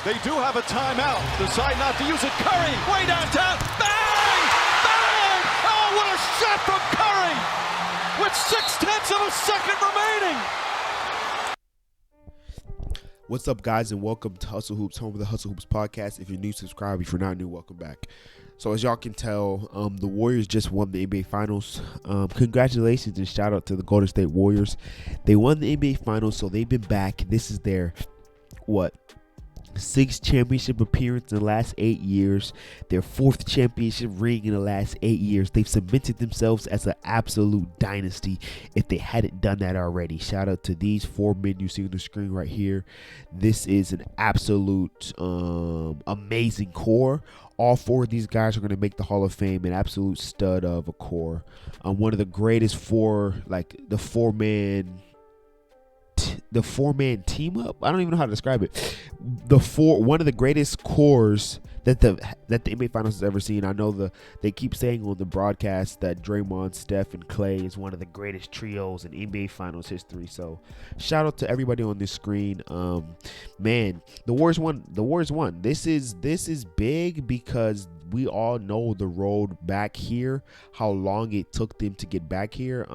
They do have a timeout. Decide not to use it. Curry, way downtown. Bang! Bang! Oh, what a shot from Curry! With 0.6 of a second remaining. What's up, guys, and welcome to Hustle Hoops, home of the Hustle Hoops podcast. If you're new, subscribe. If you're not new, welcome back. So as y'all can tell, the Warriors just won the NBA Finals. Congratulations and shout out to the Golden State Warriors. They won the NBA Finals, so they've been back. This is their, sixth championship appearance in the last 8 years, their fourth championship ring in the last 8 years. They've cemented themselves as an absolute dynasty if they hadn't done that already. Shout out to these four men you see on the screen right here. This is an absolute amazing core. All four of these guys are going to make the Hall of Fame, an absolute stud of a core. One of the greatest the four-man team up. I don't even know how to describe it. One of the greatest cores that the NBA Finals has ever seen. I know they keep saying on the broadcast that Draymond, Steph, and Clay is one of the greatest trios in NBA Finals history. So shout out to everybody on this screen. Man, the Warriors won. The Warriors won. This is big because we all know the road back here, how long it took them to get back here.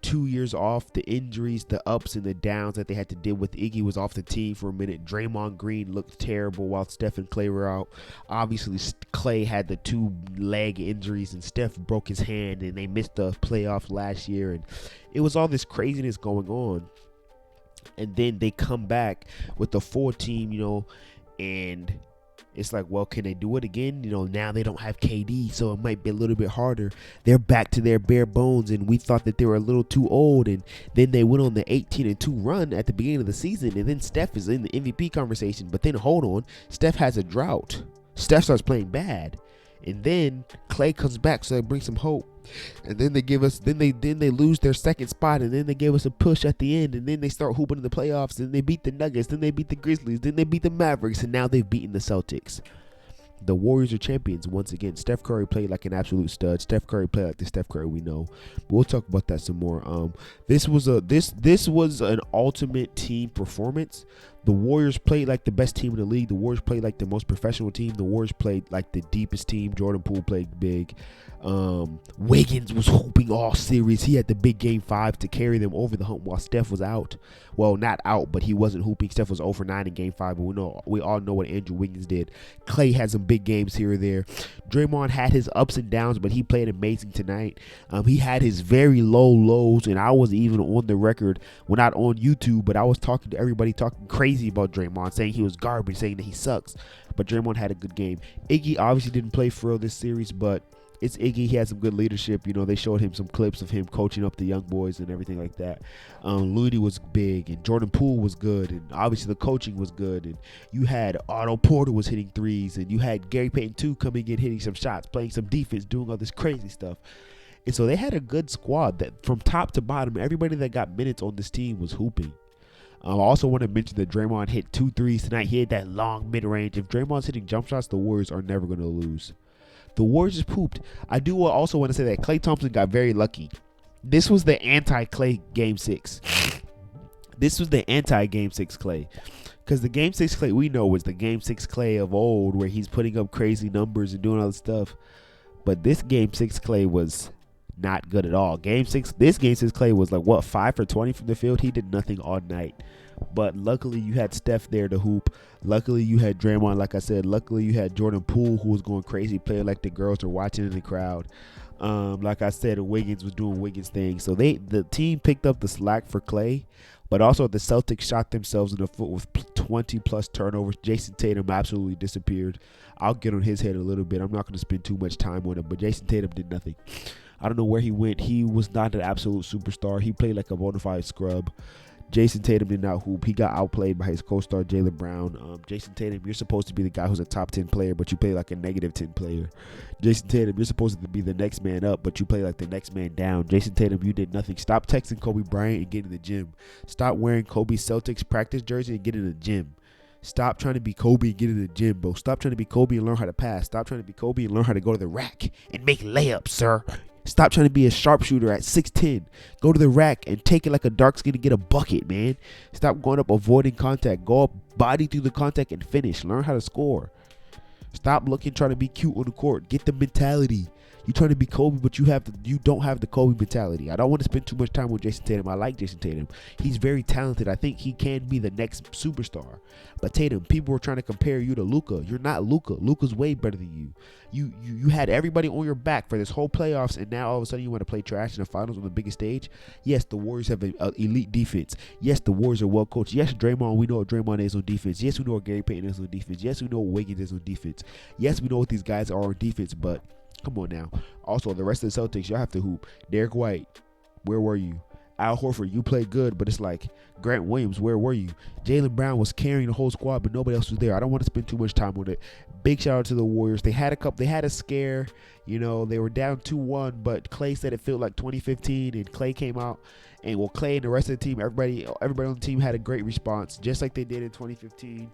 2 years off, the injuries, the ups and the downs that they had to deal with. Iggy was off the team for a minute. Draymond Green looked terrible while Steph and Clay were out. Obviously, Clay had the 2 leg injuries and Steph broke his hand and they missed the playoffs last year. And it was all this craziness going on. And then they come back with the full team, and it's like, well, can they do it again? Now they don't have KD, so it might be a little bit harder. They're back to their bare bones, and we thought that they were a little too old. And then they went on the 18-2 run at the beginning of the season, and then Steph is in the MVP conversation. But then hold on, Steph has a drought. Steph starts playing bad, and then Clay comes back, so that brings some hope. And then they give us, then they lose their second spot, and then they gave us a push at the end, and then they start hooping in the playoffs, and they beat the Nuggets, then they beat the Grizzlies, then they beat the Mavericks, and now they've beaten the Celtics. The Warriors are champions once again. Steph Curry played like an absolute stud. Steph Curry played like the Steph Curry we know. But we'll talk about that some more. This was an ultimate team performance. The Warriors played like the best team in the league. The Warriors played like the most professional team. The Warriors played like the deepest team. Jordan Poole played big. Wiggins was hooping all series. He had the big game 5 to carry them over the hump while Steph was out. Well, not out, but he wasn't hooping. Steph was 0 for 9 in game 5, but we all know what Andrew Wiggins did. Clay had some big games here or there. Draymond had his ups and downs, but he played amazing tonight. He had his very low lows, and I was even on the record, well, not on YouTube, but I was talking to everybody, talking crazy about Draymond, saying he was garbage, saying that he sucks. But Draymond had a good game. Iggy obviously didn't play for real this series, but it's Iggy. He had some good leadership. They showed him some clips of him coaching up the young boys and everything like that. Looney was big, and Jordan Poole was good, and obviously the coaching was good. And you had Otto Porter was hitting threes, and you had Gary Payton too coming in, hitting some shots, playing some defense, doing all this crazy stuff. And so they had a good squad that from top to bottom, everybody that got minutes on this team was hooping. I also want to mention that Draymond hit 2 threes tonight. He had that long mid-range. If Draymond's hitting jump shots, the Warriors are never going to lose. The Warriors just pooped. I do also want to say that Klay Thompson got very lucky. This was the anti-Klay Game 6. This was the anti-Game 6 Klay. Because the Game 6 Klay we know was the Game 6 Klay of old, where he's putting up crazy numbers and doing all this stuff. But this Game 6 Klay was not good at all. This Game 6 Klay was 5 for 20 from the field. He did nothing all night. But luckily you had Steph there to hoop. Luckily you had Draymond, like I said. Luckily you had Jordan Poole, who was going crazy, playing like the girls are watching in the crowd. Like I said, Wiggins was doing Wiggins things. So the team picked up the slack for Clay. But also the Celtics shot themselves in the foot with 20 plus turnovers. Jason Tatum absolutely disappeared. I'll get on his head a little bit. I'm not going to spend too much time on him. But Jason Tatum did nothing. I don't know where he went. He was not an absolute superstar. He played like a bona fide scrub. Jason Tatum did not hoop. He got outplayed by his co-star Jaylen Brown. Jason Tatum, you're supposed to be the guy who's a top 10 player, but you play like a negative 10 player. Jason Tatum, you're supposed to be the next man up, but you play like the next man down. Jason Tatum, you did nothing. Stop texting Kobe Bryant and get in the gym. Stop wearing Kobe's Celtics practice jersey and get in the gym. Stop trying to be Kobe and get in the gym, bro. Stop trying to be Kobe and learn how to pass. Stop trying to be Kobe and learn how to go to the rack and make layups, sir. Stop trying to be a sharpshooter at 6'10". Go to the rack and take it like a dark skin and get a bucket, man. Stop going up avoiding contact. Go up, body through the contact and finish. Learn how to score. Stop trying to be cute on the court. Get the mentality. You trying to be Kobe, but you don't have the Kobe mentality. I don't want to spend too much time with Jason Tatum. I like Jason Tatum. He's very talented. I think he can be the next superstar. But Tatum, people are trying to compare you to Luka. You're not Luka. Luka's way better than you. You had everybody on your back for this whole playoffs, and now all of a sudden you want to play trash in the finals on the biggest stage. Yes, the Warriors have an elite defense. Yes, the Warriors are well coached. Yes, Draymond, we know what Draymond is on defense. Yes, we know what Gary Payton is on defense. Yes, we know what Wiggins is on defense. Yes, we know what these guys are on defense, but come on now. Also, the rest of the Celtics, y'all have to hoop. Derek White, where were you? Al Horford, you played good, but it's like Grant Williams, where were you? Jaylen Brown was carrying the whole squad, but nobody else was there. I don't want to spend too much time on it. Big shout out to the Warriors. They had a scare. You know, they were down 2-1, but Clay said it felt like 2015, and Clay came out. And Clay and the rest of the team, everybody on the team had a great response, just like they did in 2015.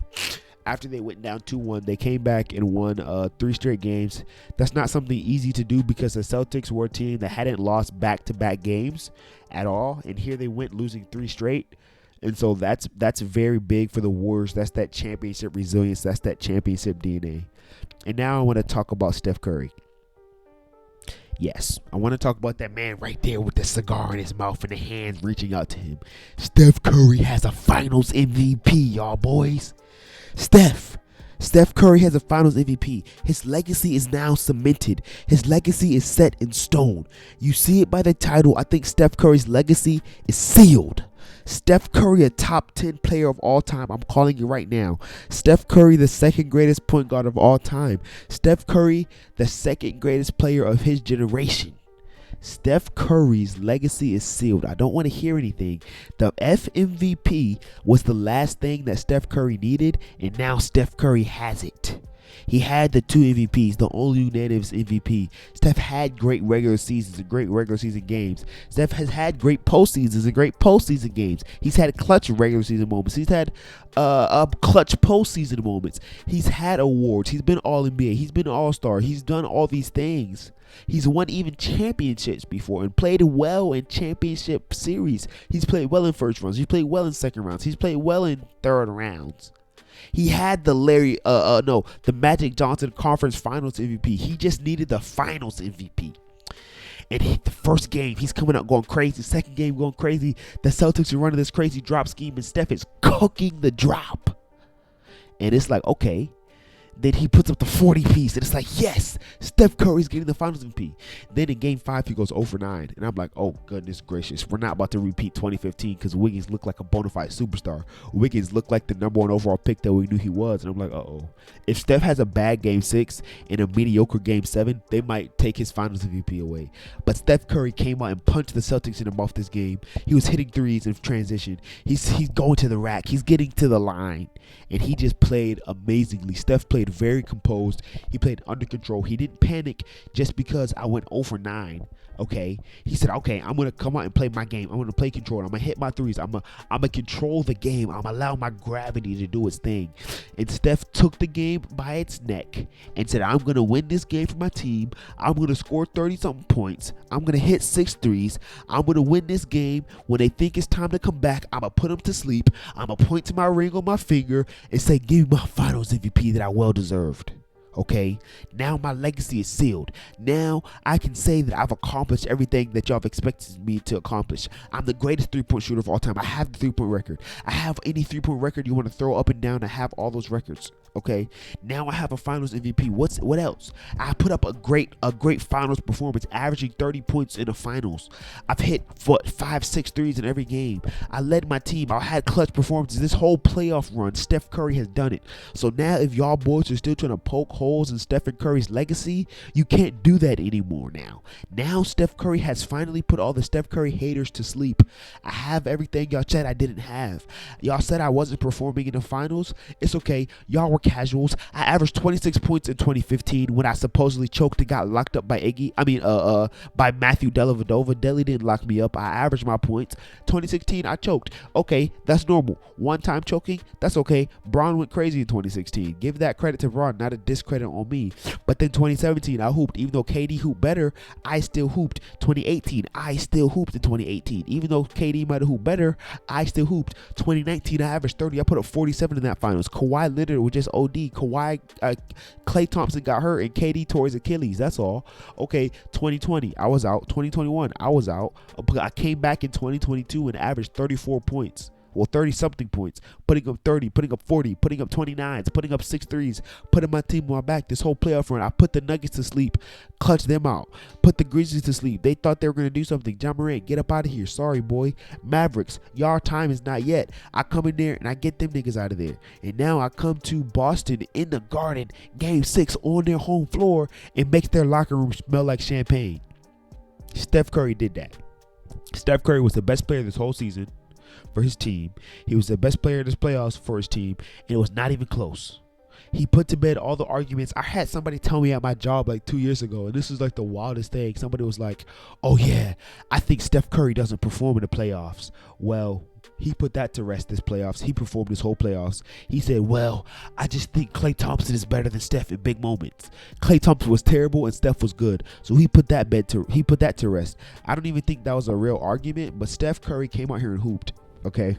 After they went down 2-1, they came back and won 3 straight games. That's not something easy to do because the Celtics were a team that hadn't lost back-to-back games at all. And here they went losing 3 straight. And so that's very big for the Warriors. That's that championship resilience. That's that championship DNA. And now I want to talk about Steph Curry. Yes, I want to talk about that man right there with the cigar in his mouth and the hands reaching out to him. Steph Curry has a finals MVP, y'all boys. Steph Curry has a finals MVP. His legacy is now cemented. His legacy is set in stone. You see it by the title. I think Steph Curry's legacy is sealed. Steph Curry, a top 10 player of all time. I'm calling it right now. Steph Curry, the second greatest point guard of all time. Steph Curry, the second greatest player of his generation. Steph Curry's legacy is sealed. I don't want to hear anything. The FMVP was the last thing that Steph Curry needed, and now Steph Curry has it. He had the 2 MVPs, the only unanimous MVP. Steph had great regular seasons and great regular season games. Steph has had great postseasons and great postseason games. He's had clutch regular season moments. He's had clutch postseason moments. He's had awards. He's been All-NBA. He's been All-Star. He's done all these things. He's won even championships before and played well in championship series. He's played well in first rounds. He's played well in second rounds. He's played well in third rounds. He had the Magic Johnson Conference Finals MVP. He just needed the Finals MVP. And the first game, he's coming out going crazy. Second game, going crazy. The Celtics are running this crazy drop scheme, and Steph is cooking the drop. And it's like, okay. Then he puts up the 40 piece, and it's like, yes, Steph Curry's getting the Finals MVP. Then in Game 5, he goes 0 for 9, and I'm like, oh goodness gracious, we're not about to repeat 2015 because Wiggins looked like a bona fide superstar. Wiggins looked like the number 1 overall pick that we knew he was, and I'm like, uh-oh. If Steph has a bad Game 6 and a mediocre Game 7, they might take his Finals MVP away. But Steph Curry came out and punched the Celtics in the mouth this game. He was hitting threes in transition. He's going to the rack. He's getting to the line, and he just played amazingly. Steph played very composed. He played under control. He didn't panic just because I went 0 for 9. Okay, he said, okay, I'm gonna come out and play my game. I'm gonna play control. I'm gonna hit my threes. I'm gonna control the game. I'm gonna allow my gravity to do its thing. And Steph took the game by its neck and said, I'm gonna win this game for my team. I'm gonna score 30-something points. I'm gonna hit 6 threes. I'm gonna win this game. When they think it's time to come back, I'm gonna put them to sleep. I'm gonna point to my ring on my finger and say, give me my Finals MVP that I well deserved. Okay, now my legacy is sealed. Now I can say that I've accomplished everything that y'all have expected me to accomplish. I'm the greatest 3-point shooter of all time. I have the 3-point record. I have any 3-point record you want to throw up and down. I have all those records. Okay, now I have a Finals MVP. What else? I put up a great Finals performance, averaging 30 points in the Finals. I've hit 5-6 threes in every game. I led my team. I had clutch performances. This whole playoff run, Steph Curry has done it. So now if y'all boys are still trying to poke holes in Stephen Curry's legacy, you can't do that anymore now. Now Steph Curry has finally put all the Steph Curry haters to sleep. I have everything y'all said I didn't have. Y'all said I wasn't performing in the finals. It's okay. Y'all were casuals. I averaged 26 points in 2015 when I supposedly choked and got locked up by by Matthew Dellavedova. Delly didn't lock me up. I averaged my points. 2016, I choked. Okay, that's normal. One time choking, that's okay. Braun went crazy in 2016. Give that credit to Braun, not a discredit on me. But then 2017, I hooped. Even though KD hooped better, I still hooped. 2018, I still hooped in 2018. Even though KD might have hooped better, I still hooped. 2019, I averaged 30. I put up 47 in that finals. Kawhi Leonard was just OD. Klay Thompson got hurt and KD tore his Achilles. That's all. Okay, 2020, I was out. 2021, I was out. But I came back in 2022 and averaged 34 points. Well, 30-something points, putting up 30, putting up 40, putting up 29s, putting up 6 threes, putting my team on my back this whole playoff run. I put the Nuggets to sleep, clutched them out, put the Grizzlies to sleep. They thought they were going to do something. Ja Morant, get up out of here. Sorry, boy. Mavericks, y'all time is not yet. I come in there and I get them niggas out of there. And now I come to Boston in the Garden, Game 6 on their home floor, and makes their locker room smell like champagne. Steph Curry did that. Steph Curry was the best player this whole season for his team. He was the best player in this playoffs for his team, and it was not even close. He put to bed all the arguments. I had somebody tell me at my job like 2 years ago, and this is like the wildest thing. Somebody was like, oh yeah, I think Steph Curry doesn't perform in the playoffs. Well, he put that to rest this playoffs. He performed this whole playoffs. He said, well, I just think Klay Thompson is better than Steph in big moments. Klay Thompson was terrible and Steph was good. So he put that to rest. I don't even think that was a real argument, but Steph Curry came out here and hooped. Okay.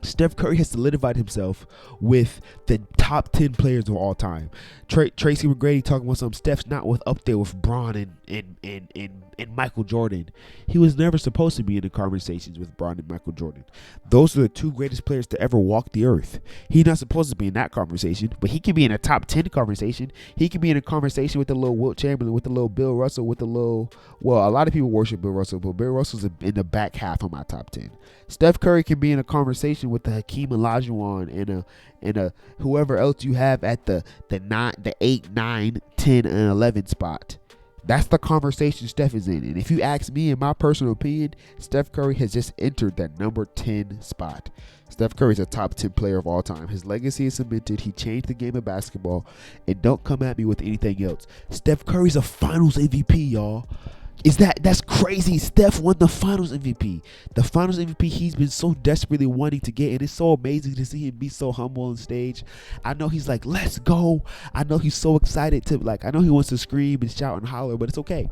Steph Curry has solidified himself with the top 10 players of all time. Tracy McGrady talking about Steph's not up there with Bron and Michael Jordan. He was never supposed to be in the conversations with Bron and Michael Jordan. Those are the two greatest players to ever walk the earth. He's not supposed to be in that conversation, but he can be in a top 10 conversation. He can be in a conversation with the little Wilt Chamberlain, with the little Bill Russell, with the little, well, a lot of people worship Bill Russell, but Bill Russell's in the back half of my top 10. Steph Curry can be in a conversation with the Hakeem Olajuwon and a whoever else you have at the 8, 9, 10, and 11 spot. That's the conversation Steph is in. And if you ask me, in my personal opinion, Steph Curry has just entered that number 10 spot. Steph Curry is a top 10 player of all time. His legacy is cemented. He changed the game of basketball. And don't come at me with anything else. Steph Curry's a finals MVP, y'all. That's crazy. Steph won the finals MVP. The finals MVP he's been so desperately wanting to get, and it's so amazing to see him be so humble on stage. I know he's like, let's go. I know he's so excited I know he wants to scream and shout and holler, but it's okay.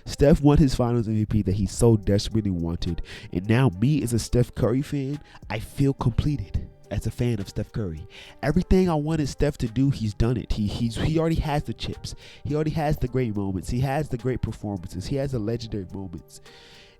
Steph won his finals MVP that he so desperately wanted. And now me as a Steph Curry fan, I feel completed. As a fan of Steph Curry, everything I wanted Steph to do, he's done it. He already has the chips. He already has the great moments. He has the great performances. He has the legendary moments,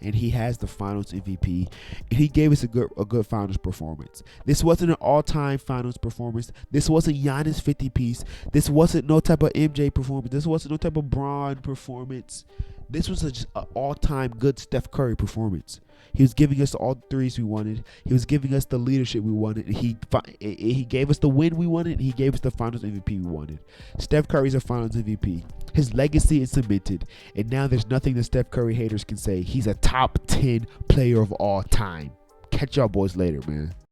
and he has the Finals MVP. And he gave us a good Finals performance. This wasn't an all-time Finals performance. This wasn't Giannis 50-piece. This wasn't no type of MJ performance. This wasn't no type of Bron performance. This was just an all-time good Steph Curry performance. He was giving us all the threes we wanted. He was giving us the leadership we wanted. He gave us the win we wanted. He gave us the Finals MVP we wanted. Steph Curry's a Finals MVP. His legacy is cemented. And now there's nothing that Steph Curry haters can say. He's a top 10 player of all time. Catch y'all boys later, man.